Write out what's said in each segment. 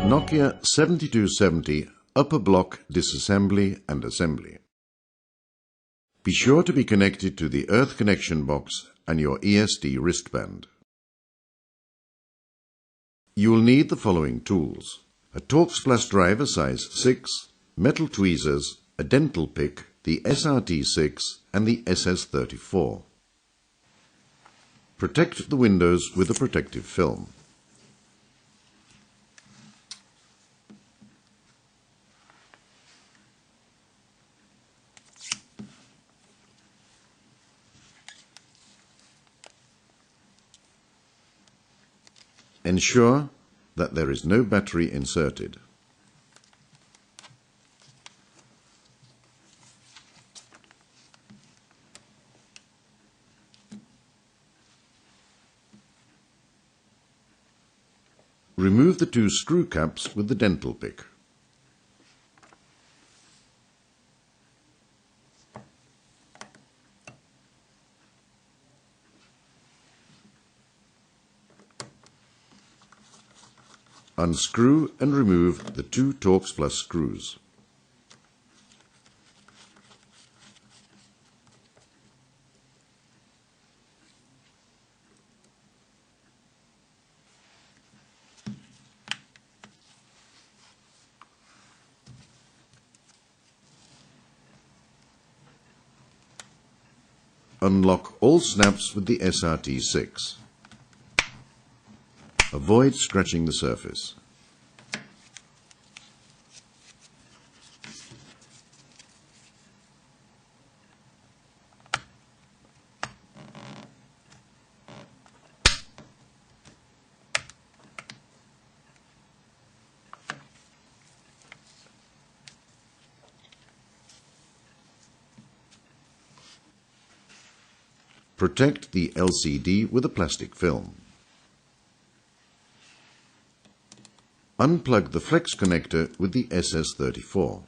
Nokia 7270 Upper Block Disassembly and Assembly. Be sure to be connected to the earth connection box and your ESD wristband. You will need the following tools: a Torx Plus driver size 6, metal tweezers, a dental pick, the SRT6 and the SS34. Protect the windows with a protective film. Ensure that there is no battery inserted. Remove the two screw caps with the dental pick. Unscrew and remove the two Torx Plus screws. Unlock all snaps with the SRT6. Avoid scratching the surface. Protect the LCD with a plastic film. Unplug the flex connector with the SS34.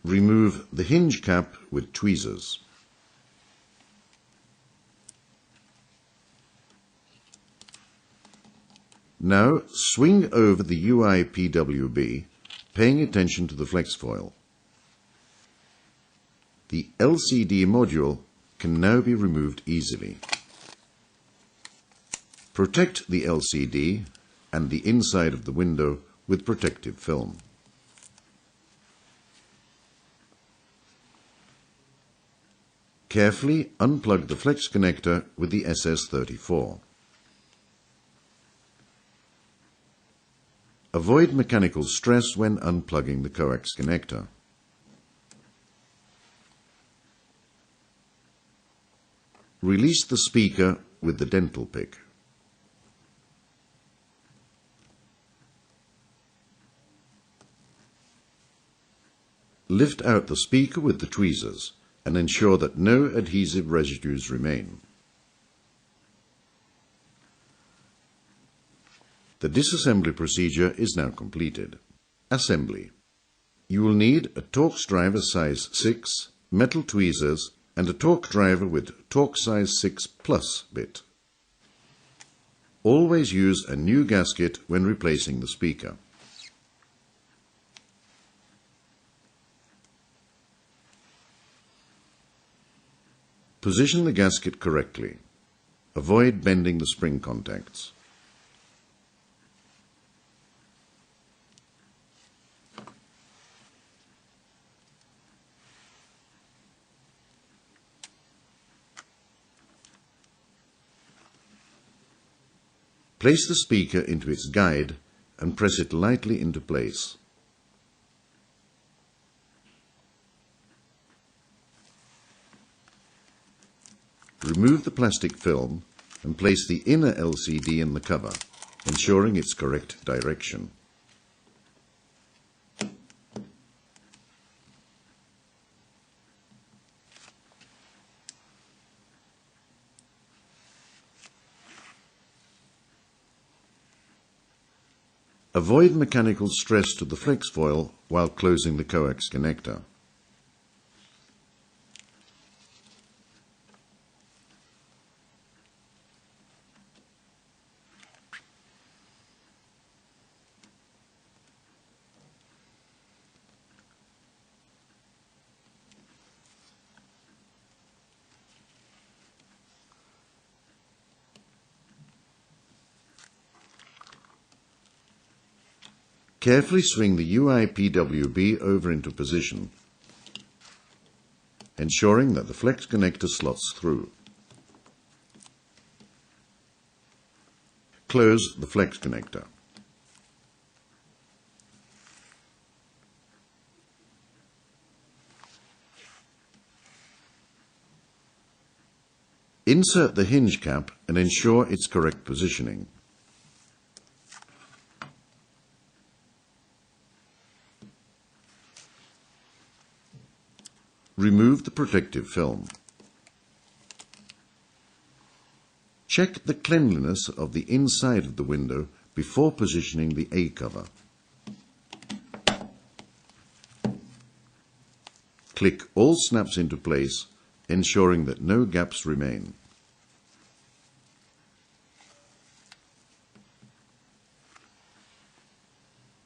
Remove the hinge cap with tweezers. Now swing over the UI PWB, paying attention to the flex foil. The LCD module can now be removed easily. Protect the LCD and the inside of the window with protective film. Carefully unplug the flex connector with the SS34. Avoid mechanical stress when unplugging the coax connector. Release the speaker with the dental pick. Lift out the speaker with the tweezers and ensure that no adhesive residues remain. The disassembly procedure is now completed. Assembly. You will need a Torx driver size 6, metal tweezers and a torque driver with Torx size 6 plus bit. Always use a new gasket when replacing the speaker. Position the gasket correctly. Avoid bending the spring contacts. Place the speaker into its guide and press it lightly into place. Remove the plastic film and place the inner LCD in the cover, ensuring its correct direction. Avoid mechanical stress to the flex foil while closing the coax connector. Carefully swing the UIPWB over into position, ensuring that the flex connector slots through. Close the flex connector. Insert the hinge cap and ensure its correct positioning. Remove the protective film. Check the cleanliness of the inside of the window before positioning the A cover. Click all snaps into place, ensuring that no gaps remain.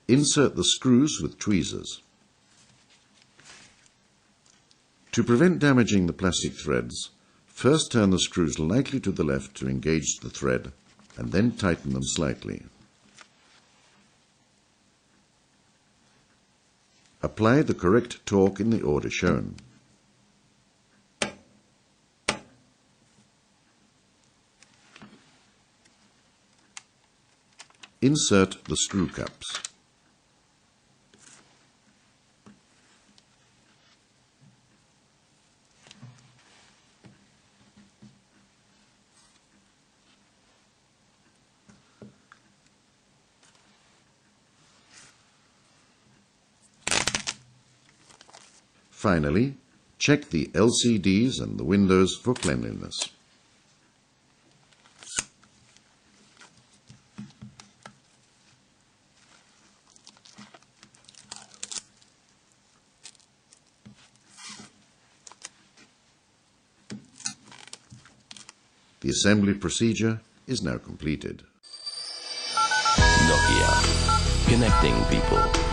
Insert the screws with tweezers. To prevent damaging the plastic threads, first turn the screws lightly to the left to engage the thread, and then tighten them slightly. Apply the correct torque in the order shown. Insert the screw caps. Finally, check the LCDs and the windows for cleanliness. The assembly procedure is now completed. Nokia, connecting people.